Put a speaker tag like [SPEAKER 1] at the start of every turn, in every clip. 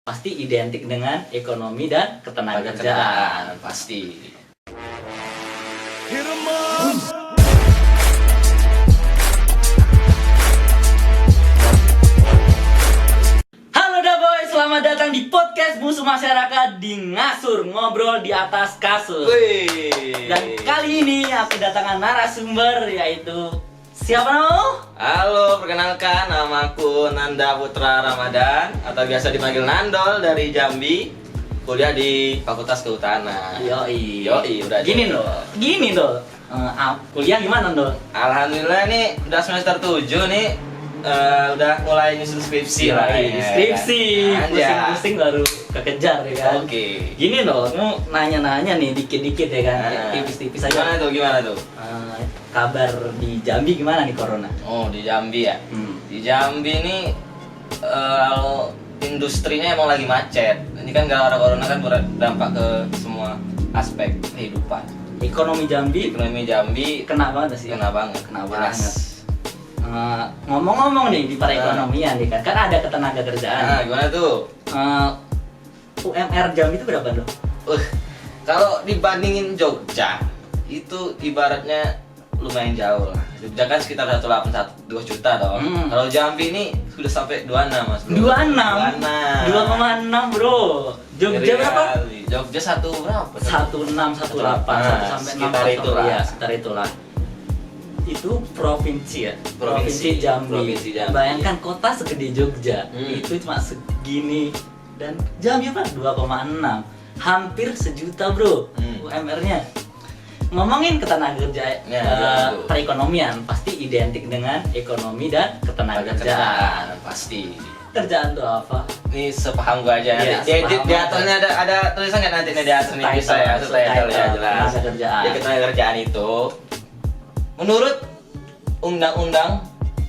[SPEAKER 1] pasti identik dengan ekonomi dan ketenagakerjaan.
[SPEAKER 2] Pasti.
[SPEAKER 1] Halo Daboy, selamat datang di podcast Musuh Masyarakat di Ngasur, ngobrol di atas kasur.
[SPEAKER 2] Wih.
[SPEAKER 1] Dan kali ini aku kedatangan narasumber yaitu siapa namamu?
[SPEAKER 2] Halo, perkenalkan namaku Nanda Putra Ramadan atau biasa dipanggil Nandol dari Jambi. Kuliah di Fakultas Kehutanan.
[SPEAKER 1] Yoi.
[SPEAKER 2] Udah
[SPEAKER 1] Gini loh. Kuliah gimana Dol?
[SPEAKER 2] Alhamdulillah nih udah semester 7 nih. Udah mulai nyusun skripsi lah ya.
[SPEAKER 1] Skripsi,
[SPEAKER 2] Anjay.
[SPEAKER 1] pusing-pusing baru kekejar ya kan.
[SPEAKER 2] Oke.
[SPEAKER 1] Gini loh, mau nanya-nanya nih dikit-dikit ya kan, tipis-tipis aja.
[SPEAKER 2] Gimana tuh?
[SPEAKER 1] Kabar di Jambi gimana nih corona?
[SPEAKER 2] Oh, di Jambi ya. Di Jambi nih kalau industrinya emang lagi macet. Ini kan gara-gara corona kan berdampak ke semua aspek kehidupan.
[SPEAKER 1] Ekonomi Jambi
[SPEAKER 2] Ekonomi Jambi
[SPEAKER 1] kena banget sih.
[SPEAKER 2] kena banget.
[SPEAKER 1] Kena
[SPEAKER 2] Jelas.
[SPEAKER 1] banget. Ngomong-ngomong nih di perekonomian nih kan ada ketenagakerjaan.
[SPEAKER 2] Nah, gimana tuh?
[SPEAKER 1] UMR Jambi itu berapa dong?
[SPEAKER 2] Kalau dibandingin Jogja, itu ibaratnya lumayan jauh lah. Jogja kan sekitar 1,82 juta dong. Kalau Jambi ini sudah sampai 26 mas bro.
[SPEAKER 1] 2,6 bro. Jogja
[SPEAKER 2] Ngeri
[SPEAKER 1] berapa?
[SPEAKER 2] kali. Jogja satu berapa?
[SPEAKER 1] 16, 18,
[SPEAKER 2] Nah,
[SPEAKER 1] 1 sampai 6
[SPEAKER 2] sekitar itulah.
[SPEAKER 1] Ya, sekitar itulah. Itu provinsi ya.
[SPEAKER 2] Provinsi
[SPEAKER 1] Jambi.
[SPEAKER 2] Provinsi Jambi.
[SPEAKER 1] Bayangkan kota segede Jogja. Itu cuma segini dan Jambi apa? 2,6. Hampir sejuta, Bro. UMR-nya. Ngomongin ketenagakerjaan, perekonomian pasti identik dengan ekonomi dan ketenagakerjaan.
[SPEAKER 2] Pasti.
[SPEAKER 1] Kerjaan tuh apa?
[SPEAKER 2] Ini sepaham gua aja.
[SPEAKER 1] Iya,
[SPEAKER 2] Di edit
[SPEAKER 1] sepaham
[SPEAKER 2] di
[SPEAKER 1] aja.
[SPEAKER 2] atasnya ada tulisan nggak nanti nih di atas nih bisa ya, subtitle ya jelas.
[SPEAKER 1] Ketenagakerjaan.
[SPEAKER 2] Jadi ketenagakerjaan itu menurut Undang-Undang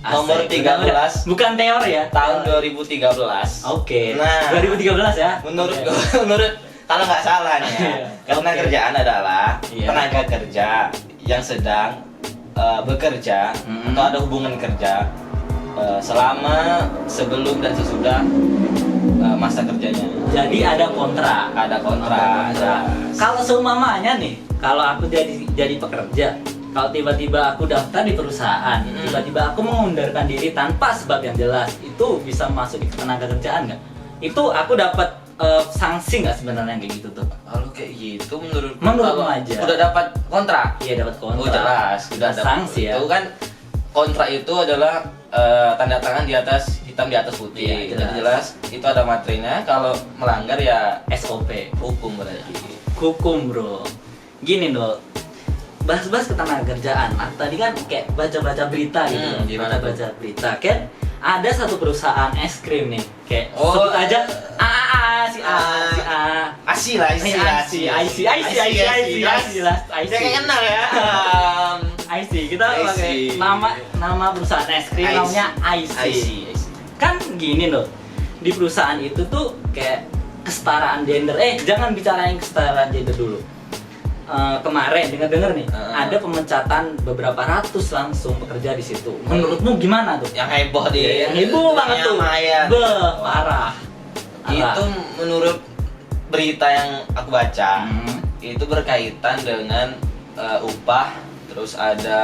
[SPEAKER 2] Nomor
[SPEAKER 1] Asik.
[SPEAKER 2] 13
[SPEAKER 1] Bukan teori ya.
[SPEAKER 2] tahun 2013.
[SPEAKER 1] Oke.
[SPEAKER 2] Nah,
[SPEAKER 1] 2013 ya.
[SPEAKER 2] menurut
[SPEAKER 1] Oke.
[SPEAKER 2] menurut kalau nggak salah nih ya, ketenagakerjaan adalah
[SPEAKER 1] Iya.
[SPEAKER 2] tenaga kerja yang sedang bekerja atau ada hubungan kerja selama, sebelum dan sesudah masa kerjanya.
[SPEAKER 1] Jadi ada kontrak.
[SPEAKER 2] Ada kontrak.
[SPEAKER 1] Kalau seumpamanya nih, kalau aku jadi pekerja, kalau tiba-tiba aku daftar di perusahaan, tiba-tiba aku mengundurkan diri tanpa sebab yang jelas, itu bisa masuk di ketenagakerjaan nggak? Itu aku dapat sanksi nggak sebenarnya kayak gitu tuh?
[SPEAKER 2] Kalau kayak gitu menurutku
[SPEAKER 1] Menurutmu
[SPEAKER 2] kalau
[SPEAKER 1] aja.
[SPEAKER 2] udah dapat kontrak.
[SPEAKER 1] Iya dapat kontrak.
[SPEAKER 2] Oh jelas,
[SPEAKER 1] Udah
[SPEAKER 2] dapat.
[SPEAKER 1] sanksi ya.
[SPEAKER 2] Itu kan kontrak itu adalah tanda tangan di atas hitam di atas putih.
[SPEAKER 1] Iya,
[SPEAKER 2] Jadi jelas itu ada materinya. Kalau melanggar ya
[SPEAKER 1] SOP.
[SPEAKER 2] hukum berarti.
[SPEAKER 1] Hukum bro. Gini loh. Bahas-bahas ketenagakerjaan. Tadi kan kayak baca-baca berita gitu.
[SPEAKER 2] Gimana tuh?
[SPEAKER 1] Baca-baca berita. Kan ada satu perusahaan es krim nih. Kayak
[SPEAKER 2] Oh,
[SPEAKER 1] sebut aja si A.
[SPEAKER 2] Asi lah,
[SPEAKER 1] IC.
[SPEAKER 2] Saya kayak kenal ya.
[SPEAKER 1] IC. Kita
[SPEAKER 2] IC.
[SPEAKER 1] pakai nama perusahaan es krim
[SPEAKER 2] IC.
[SPEAKER 1] namanya IC. Kan gini loh. Di perusahaan itu tuh kayak kesetaraan gender. Jangan bicarain kesetaraan gender dulu. Kemarin dengar nih ada pemecatan beberapa ratus langsung pekerja di situ. Menurutmu gimana tuh?
[SPEAKER 2] Yang heboh
[SPEAKER 1] Yang heboh banget tuh.
[SPEAKER 2] Maya.
[SPEAKER 1] Parah.
[SPEAKER 2] Itu menurut berita yang aku baca itu berkaitan dengan upah, terus ada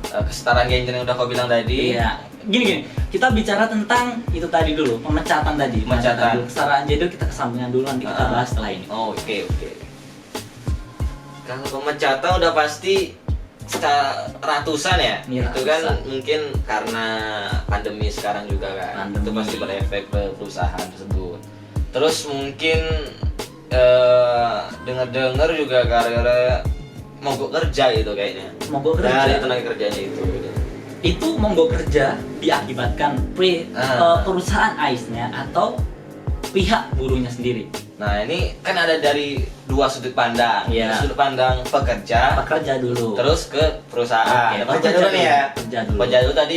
[SPEAKER 2] kesetaraan gender yang udah kau bilang tadi.
[SPEAKER 1] Iya. Gini, kita bicara tentang itu tadi dulu, pemecatan tadi.
[SPEAKER 2] Pemecatan.
[SPEAKER 1] Kesetaraan gender kita kesampingan dulu, nanti kita bahas setelah ini.
[SPEAKER 2] Oh, oke. Kalau pemecatan udah pasti ratusan ya.
[SPEAKER 1] Iya,
[SPEAKER 2] Itu kan
[SPEAKER 1] ratusan.
[SPEAKER 2] mungkin karena pandemi sekarang juga kan.
[SPEAKER 1] Pandemi.
[SPEAKER 2] Itu pasti berefek ke perusahaan tersebut. Terus mungkin dengar-dengar juga gara-gara mogok kerja gitu kayaknya.
[SPEAKER 1] Mogok
[SPEAKER 2] Dari
[SPEAKER 1] kerja.
[SPEAKER 2] tenaga kerjanya itu.
[SPEAKER 1] Itu mogok kerja diakibatkan perusahaan AIS-nya atau pihak buruhnya sendiri.
[SPEAKER 2] Nah, ini kan ada dari dua sudut pandang.
[SPEAKER 1] Iya.
[SPEAKER 2] Sudut pandang pekerja,
[SPEAKER 1] Pekerja dulu.
[SPEAKER 2] terus ke perusahaan.
[SPEAKER 1] Oke,
[SPEAKER 2] Pekerja dulu nih ya.
[SPEAKER 1] Pekerja dulu.
[SPEAKER 2] Pekerja dulu tadi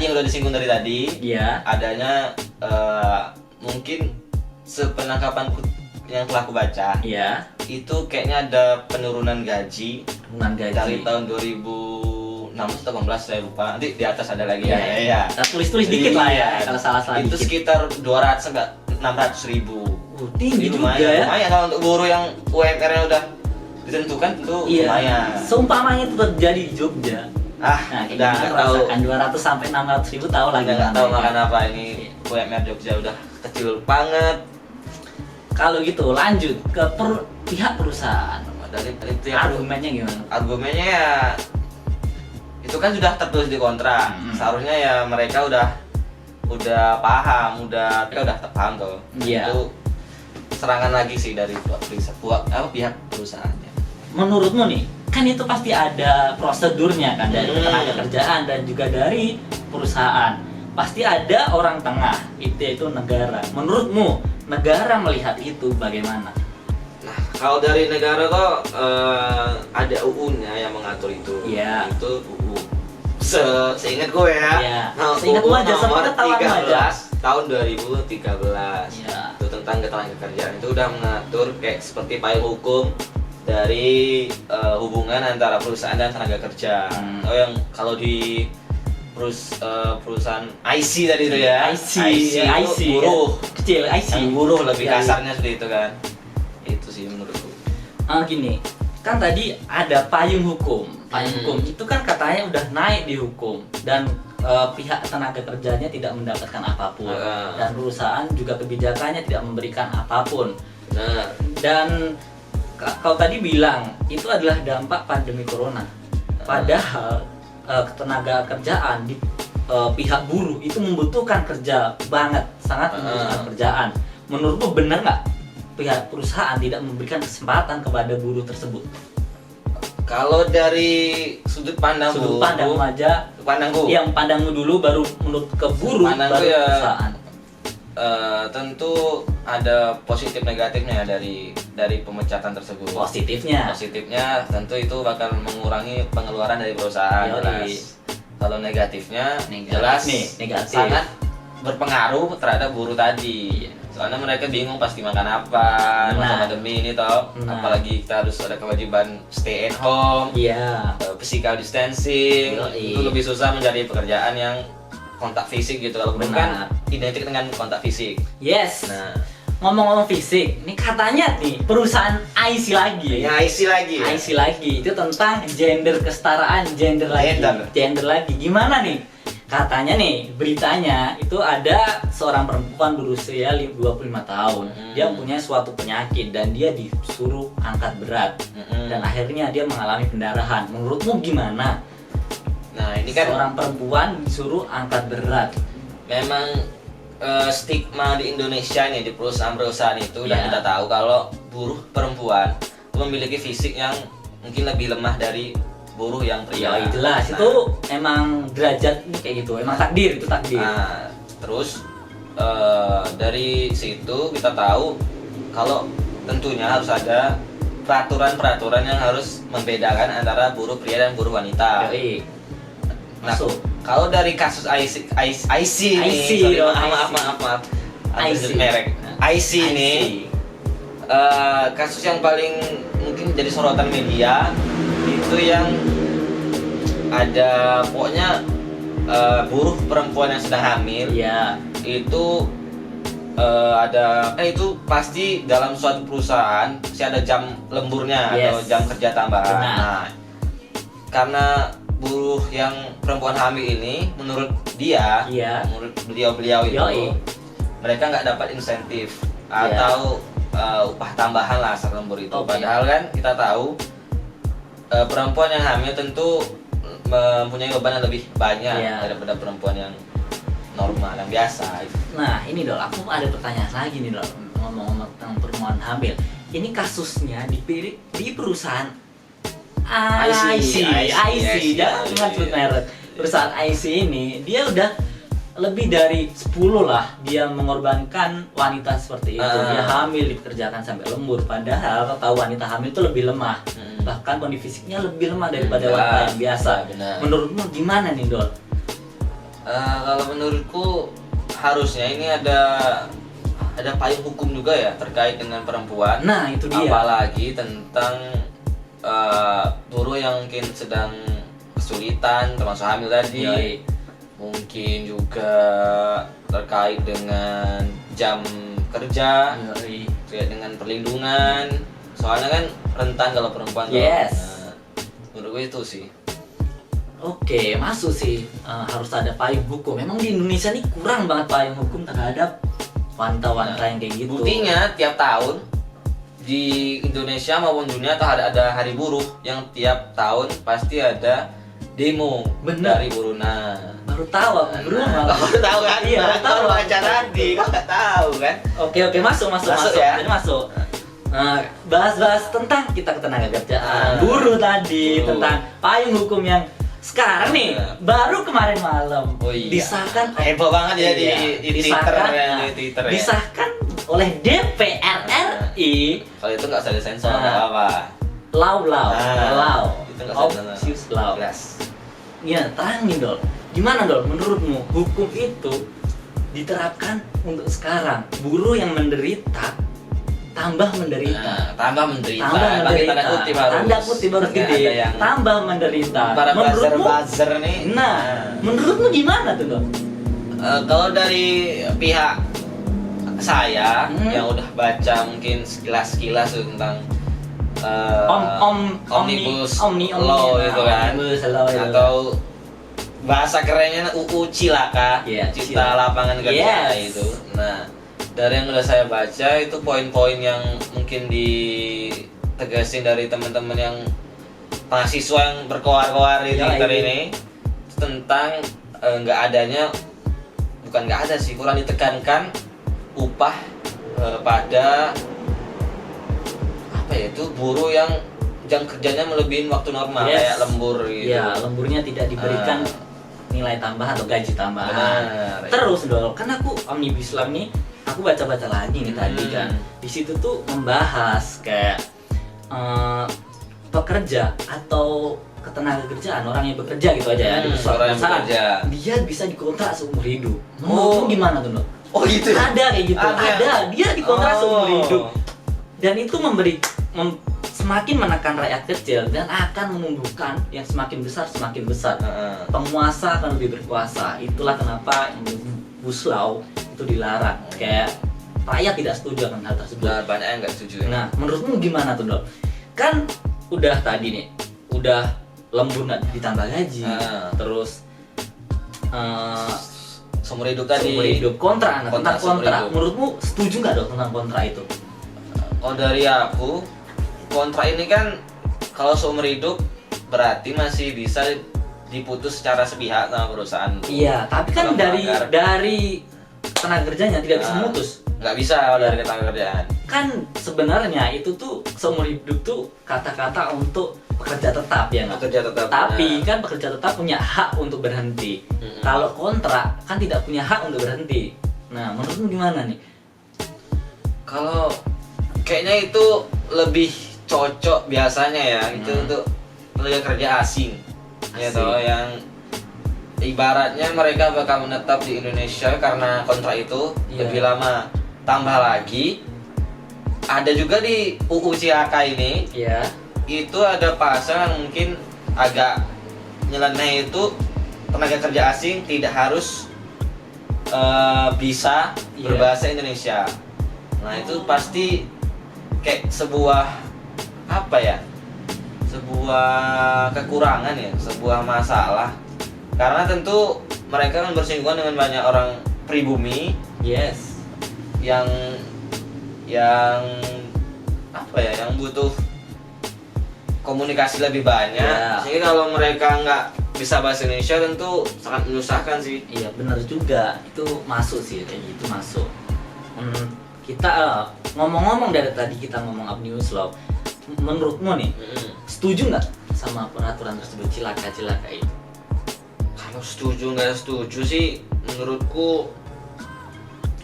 [SPEAKER 2] yang udah disinggung dari tadi.
[SPEAKER 1] Iya.
[SPEAKER 2] Adanya mungkin sepenangkapan yang telah aku baca,
[SPEAKER 1] Iya.
[SPEAKER 2] itu kayaknya ada penurunan gaji
[SPEAKER 1] Penurunan gaji.
[SPEAKER 2] dari tahun 2016 atau 18 saya lupa. Nanti di atas ada lagi
[SPEAKER 1] Iya.
[SPEAKER 2] ya.
[SPEAKER 1] Kita tulis-tulis dikit lah ya, kalau salah-salah
[SPEAKER 2] Itu
[SPEAKER 1] dikit.
[SPEAKER 2] sekitar 200 enggak 600.000.
[SPEAKER 1] Tinggi juga
[SPEAKER 2] lumayan,
[SPEAKER 1] ya.
[SPEAKER 2] lumayan kalau untuk buruh yang UMR-nya udah ditentukan tentu lumayan.
[SPEAKER 1] Seumpamanya itu terjadi di Jogja.
[SPEAKER 2] Nah, udah nggak tahu.
[SPEAKER 1] 200 sampai 600.000 tahu lah
[SPEAKER 2] Udah nggak
[SPEAKER 1] gimana
[SPEAKER 2] tahu
[SPEAKER 1] ya.
[SPEAKER 2] makan apa ini. UMR Jogja udah kecil banget.
[SPEAKER 1] Kalau gitu lanjut ke pihak perusahaan.
[SPEAKER 2] Dari pihak
[SPEAKER 1] Argumennya gimana?
[SPEAKER 2] argumennya ya itu kan sudah tertulis di kontrak. Seharusnya ya mereka udah paham, mereka udah paham tuh.
[SPEAKER 1] Iya.
[SPEAKER 2] Itu serangan lagi sih dari pihak perusahaannya.
[SPEAKER 1] Menurutmu nih, kan itu pasti ada prosedurnya kan dari tenaga kerjaan dan juga dari perusahaan. Pasti ada orang tengah, itu negara. Menurutmu negara melihat itu bagaimana?
[SPEAKER 2] Nah, kalau dari negara kok ada UU-nya yang mengatur itu.
[SPEAKER 1] Iya.
[SPEAKER 2] Itu UU. Seingat gue ya.
[SPEAKER 1] Iya.
[SPEAKER 2] Nah,
[SPEAKER 1] Seingat
[SPEAKER 2] UU
[SPEAKER 1] gua aja,
[SPEAKER 2] nomor
[SPEAKER 1] sepengetahuan gua aja.
[SPEAKER 2] 13 tahun 2013.
[SPEAKER 1] Iya.
[SPEAKER 2] Itu tentang ketenaga kerjaan itu udah mengatur kayak seperti payung hukum dari hubungan antara perusahaan dan tenaga kerja. Atau yang kalau di perusahaan IC tadi itu ya.
[SPEAKER 1] IC
[SPEAKER 2] itu buruh.
[SPEAKER 1] Kecil IC.
[SPEAKER 2] Yang buruh lebih
[SPEAKER 1] Iya,
[SPEAKER 2] kasarnya seperti itu kan. Itu sih menurutku.
[SPEAKER 1] Gini, kan tadi ada payung hukum. Payung hukum itu kan katanya udah naik di hukum dan pihak tenaga kerjanya tidak mendapatkan apapun dan perusahaan juga kebijakannya tidak memberikan apapun. Dan kau tadi bilang itu adalah dampak pandemi corona. Padahal ketenaga kerjaan di pihak buruh itu membutuhkan kerja banget, sangat membutuhkan kerjaan. Menurutmu benar nggak pihak perusahaan tidak memberikan kesempatan kepada buruh tersebut?
[SPEAKER 2] Kalau dari sudut pandang
[SPEAKER 1] aja,
[SPEAKER 2] pandangku.
[SPEAKER 1] Yang pandangmu dulu baru menurut ke buruh,
[SPEAKER 2] Pandangku
[SPEAKER 1] baru
[SPEAKER 2] ya,
[SPEAKER 1] perusahaan.
[SPEAKER 2] Tentu ada positif negatifnya dari pemecatan tersebut.
[SPEAKER 1] Positifnya
[SPEAKER 2] tentu itu bakal mengurangi pengeluaran dari perusahaan. Jelas. Kalau negatif. Jelas
[SPEAKER 1] negatif.
[SPEAKER 2] Sangat berpengaruh terhadap buruh tadi. Soalnya mereka bingung pasti makan apa masa pandemi ini toh. Apalagi kita harus ada kewajiban stay at home.
[SPEAKER 1] Iya.
[SPEAKER 2] Physical distancing. Itu lebih susah mencari pekerjaan yang kontak fisik gitu. Kalau bukan identik dengan kontak fisik.
[SPEAKER 1] Yes.
[SPEAKER 2] Nah,
[SPEAKER 1] ngomong-ngomong fisik, ini katanya nih perusahaan IC lagi.
[SPEAKER 2] Ya, IC lagi.
[SPEAKER 1] IC lagi itu tentang gender kesetaraan, gender lagi. Gimana nih? Katanya nih beritanya itu ada seorang perempuan berusia 25 tahun. Dia punya suatu penyakit dan dia disuruh angkat berat. Dan akhirnya dia mengalami pendarahan. Menurutmu gimana?
[SPEAKER 2] Nah, ini kan
[SPEAKER 1] seorang perempuan disuruh angkat berat.
[SPEAKER 2] Memang stigma di Indonesia nih di perusahaan-perusahaan itu udah kita tahu kalau buruh perempuan memiliki fisik yang mungkin lebih lemah dari buruh yang pria.
[SPEAKER 1] Ya jelas, itu emang derajat kayak gitu, emang takdir itu takdir.
[SPEAKER 2] Nah, terus dari situ kita tahu kalau tentunya harus ada peraturan-peraturan yang harus membedakan antara buruh pria dan buruh wanita. Nah, kalau dari kasus IC merek IC ini kasus yang paling mungkin jadi sorotan media itu yang ada pokoknya buruh perempuan yang sedang hamil itu itu pasti dalam suatu perusahaan pasti ada jam lemburnya atau jam kerja tambahan. Nah, karena buruh yang perempuan hamil ini menurut beliau itu mereka nggak dapat insentif atau upah tambahan lah saat lembur itu. Padahal kan kita tahu perempuan yang hamil tentu mempunyai beban yang lebih banyak daripada perempuan yang normal, yang biasa.
[SPEAKER 1] Nah ini Dol, aku ada pertanyaan lagi nih Dol, ngomong-ngomong tentang perempuan hamil. Ini kasusnya di perusahaan IC, jangan sebut merek. Perusahaan IC ini dia udah lebih dari 10 lah dia mengorbankan wanita seperti itu. Dia hamil dipekerjakan sampai lembur, padahal kalau tahu wanita hamil itu lebih lemah. Bahkan kondisi fisiknya lebih lemah daripada wanita yang biasa. Menurutmu gimana nih Dol?
[SPEAKER 2] Kalau menurutku harusnya ini ada payung hukum juga ya terkait dengan perempuan.
[SPEAKER 1] Nah itu dia.
[SPEAKER 2] Apalagi tentang buruh yang mungkin sedang kesulitan termasuk hamil tadi. Mungkin juga terkait dengan jam kerja,
[SPEAKER 1] Yoi.
[SPEAKER 2] terkait dengan perlindungan. Soalnya kan rentan kalau perempuan.
[SPEAKER 1] Yes.
[SPEAKER 2] Nah, menurut gue itu sih.
[SPEAKER 1] Oke, masuk sih. Harus ada payung hukum. Memang di Indonesia nih kurang banget payung hukum terhadap wanita-wanita yang kayak gitu.
[SPEAKER 2] Buktinya tiap tahun di Indonesia maupun dunia tuh ada hari buruh yang tiap tahun pasti ada demo.
[SPEAKER 1] Bener.
[SPEAKER 2] Dari buruh. Nah,
[SPEAKER 1] Baru tahu aku, bro. malah.
[SPEAKER 2] kamu tahu kan?
[SPEAKER 1] Iya, baru tahu.
[SPEAKER 2] Baru baca tadi, kau nggak tahu kan?
[SPEAKER 1] Oke, masuk
[SPEAKER 2] ya.
[SPEAKER 1] Jadi masuk. Bahas-bahas tentang kita ketenaga kerjaan, buruh tadi,
[SPEAKER 2] Buruh.
[SPEAKER 1] tentang payung hukum yang sekarang nih baru kemarin malam
[SPEAKER 2] Oh iya.
[SPEAKER 1] disahkan
[SPEAKER 2] Heboh banget ya di Twitter
[SPEAKER 1] disahkan,
[SPEAKER 2] ya, di Twitter ya.
[SPEAKER 1] disahkan oleh DPR RI.
[SPEAKER 2] Kalau itu nggak usah disensor,
[SPEAKER 1] Nah.
[SPEAKER 2] nggak apa-apa.
[SPEAKER 1] Law
[SPEAKER 2] Itu nggak usah disensor.
[SPEAKER 1] Obvious law.
[SPEAKER 2] Jelas.
[SPEAKER 1] Ya, terangin Dol. Gimana Dol menurutmu hukum itu diterapkan untuk sekarang? Buruh yang menderita tambah menderita.
[SPEAKER 2] Nah, tambah menderita.
[SPEAKER 1] Tambah
[SPEAKER 2] Pakai
[SPEAKER 1] menderita.
[SPEAKER 2] tanda kutip harus.
[SPEAKER 1] Tanda kutip harus
[SPEAKER 2] Nggak
[SPEAKER 1] gede.
[SPEAKER 2] ada yang
[SPEAKER 1] Tambah menderita.
[SPEAKER 2] para
[SPEAKER 1] Menurutmu?
[SPEAKER 2] buzzer nih.
[SPEAKER 1] Nah, menurutmu gimana tuh Dol?
[SPEAKER 2] Kalau dari pihak saya
[SPEAKER 1] Hmm.
[SPEAKER 2] yang udah baca mungkin sekilas tentang omnibus law itu kan,
[SPEAKER 1] Omnibus law itu.
[SPEAKER 2] atau bahasa kerennya UU Cilaka,
[SPEAKER 1] Iya,
[SPEAKER 2] Cipta
[SPEAKER 1] Cilaka.
[SPEAKER 2] Lapangan Kerja
[SPEAKER 1] Yes.
[SPEAKER 2] itu. Nah, dari yang udah saya baca itu poin-poin yang mungkin ditegasin dari teman-teman yang mahasiswa yang berkoar-koar di
[SPEAKER 1] Ya,
[SPEAKER 2] Twitter
[SPEAKER 1] ini.
[SPEAKER 2] ini tentang bukan nggak ada sih, kurang ditekankan upah pada apa ya itu buruh yang jam kerjanya melebihi waktu normal,
[SPEAKER 1] Yes.
[SPEAKER 2] kayak lembur gitu.
[SPEAKER 1] Ya, lemburnya tidak diberikan nilai tambahan atau gaji tambahan.
[SPEAKER 2] Benar.
[SPEAKER 1] Terus Dol, kan aku omnibus law nih, aku baca-baca lagi nih tadi kan. Di situ tuh membahas kayak pekerja atau ketenaga kerjaan, orang yang bekerja gitu aja ya di suatu
[SPEAKER 2] orang yang
[SPEAKER 1] perusahaan,
[SPEAKER 2] bekerja.
[SPEAKER 1] dia bisa dikontrak seumur hidup. Menurutmu gimana tuh Dol?
[SPEAKER 2] Oh gitu.
[SPEAKER 1] Ada kayak gitu,
[SPEAKER 2] Ada.
[SPEAKER 1] dia dikontrak
[SPEAKER 2] Oh.
[SPEAKER 1] seumur hidup. Dan itu semakin menekan rakyat kecil dan akan menumbuhkan yang semakin besar. Penguasa akan lebih berkuasa. Itulah kenapa omnibus law itu dilarang. Kayak rakyat tidak setuju akan hal tersebut.
[SPEAKER 2] Nah, banyak yang nggak setuju ya.
[SPEAKER 1] Nah, menurutmu gimana tuh Dok? Kan udah tadi nih, udah lembur nggak ditambah gaji, terus
[SPEAKER 2] seumur hidup tadi.
[SPEAKER 1] seumur hidup kontrak, tentang
[SPEAKER 2] seumur
[SPEAKER 1] kontrak.
[SPEAKER 2] hidup.
[SPEAKER 1] Menurutmu setuju nggak Dok tentang kontrak itu?
[SPEAKER 2] Oh, dari aku kontrak ini kan kalau seumur hidup berarti masih bisa diputus secara sepihak sama perusahaan.
[SPEAKER 1] Iya, tapi kan
[SPEAKER 2] Kalau melanggar.
[SPEAKER 1] dari tenaga kerjanya tidak bisa memutus.
[SPEAKER 2] Nggak bisa kalau dari tenaga kerjaan.
[SPEAKER 1] Kan sebenarnya itu tuh seumur hidup tuh kata-kata untuk pekerja tetap ya nggak?
[SPEAKER 2] Pekerja tetap.
[SPEAKER 1] Tapi kan pekerja tetap punya hak untuk berhenti. Kalau kontrak kan tidak punya hak untuk berhenti. Nah, menurutmu gimana nih?
[SPEAKER 2] Kalau kayaknya itu lebih cocok biasanya ya itu untuk tenaga kerja asing. Ya
[SPEAKER 1] Asing.
[SPEAKER 2] toh, yang ibaratnya mereka bakal menetap di Indonesia karena kontrak itu
[SPEAKER 1] Iya.
[SPEAKER 2] lebih lama. Tambah lagi ada juga di UU Cilaka ini
[SPEAKER 1] Ya.
[SPEAKER 2] itu ada pasal yang mungkin agak nyeleneh, itu tenaga kerja asing tidak harus bisa
[SPEAKER 1] Iya.
[SPEAKER 2] berbahasa Indonesia. Nah itu pasti kayak sebuah apa ya, sebuah kekurangan ya, sebuah masalah, karena tentu mereka kan bersinggungan dengan banyak orang pribumi
[SPEAKER 1] Yes.
[SPEAKER 2] yang apa ya, yang butuh komunikasi lebih banyak.
[SPEAKER 1] Ya.
[SPEAKER 2] Sehingga kalau mereka nggak bisa bahasa Indonesia tentu sangat menyusahkan sih.
[SPEAKER 1] Iya benar juga, itu masuk sih kayak gitu masuk. Kita ngomong-ngomong dari tadi kita ngomong omnibus law, menurutmu nih setuju nggak sama peraturan tersebut cilaka itu?
[SPEAKER 2] Kalau setuju nggak setuju sih, menurutku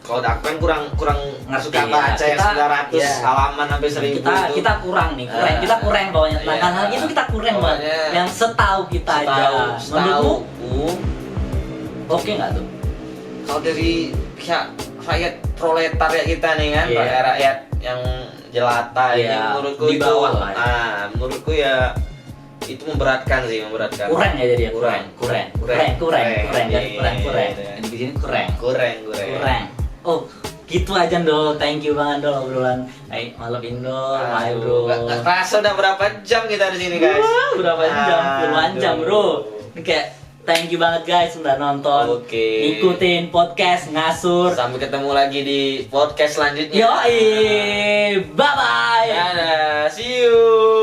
[SPEAKER 2] kalau aku kan kurang
[SPEAKER 1] Ngerti,
[SPEAKER 2] suka baca
[SPEAKER 1] ya.
[SPEAKER 2] ya,
[SPEAKER 1] Kita-
[SPEAKER 2] 900
[SPEAKER 1] ya.
[SPEAKER 2] halaman sampai 1000 itu.
[SPEAKER 1] kita kurang nih, kita kurang pokoknya. Nah,
[SPEAKER 2] Iya.
[SPEAKER 1] hal itu kita kurang banget.
[SPEAKER 2] Pokoknya
[SPEAKER 1] Yang setahu kita aja. Menurutmu oke nggak tuh?
[SPEAKER 2] Kalau dari pihak rakyat proletar ya kita nih kan,
[SPEAKER 1] Iya.
[SPEAKER 2] rakyat yang jelata ini,
[SPEAKER 1] Iya,
[SPEAKER 2] menurutku
[SPEAKER 1] di
[SPEAKER 2] itu
[SPEAKER 1] bawah lah ya.
[SPEAKER 2] menurutku ya itu memberatkan sih, memberatkan.
[SPEAKER 1] Kurang ya jadi ya,
[SPEAKER 2] Kurang.
[SPEAKER 1] kurang. Jadi di sini kurang.
[SPEAKER 2] Kurang.
[SPEAKER 1] Oh, Gitu aja Dol, thank you banget Dol obrolan malam Indo, bye bro.
[SPEAKER 2] Gak kerasa udah berapa jam kita di sini guys.
[SPEAKER 1] Berapa jam? Puluhan jam bro. Ini kayak thank you banget guys sudah nonton.
[SPEAKER 2] Oke.
[SPEAKER 1] Ikutin podcast Ngasur.
[SPEAKER 2] Sampai ketemu lagi di podcast selanjutnya.
[SPEAKER 1] Yoi, bye bye.
[SPEAKER 2] Dadah, see you.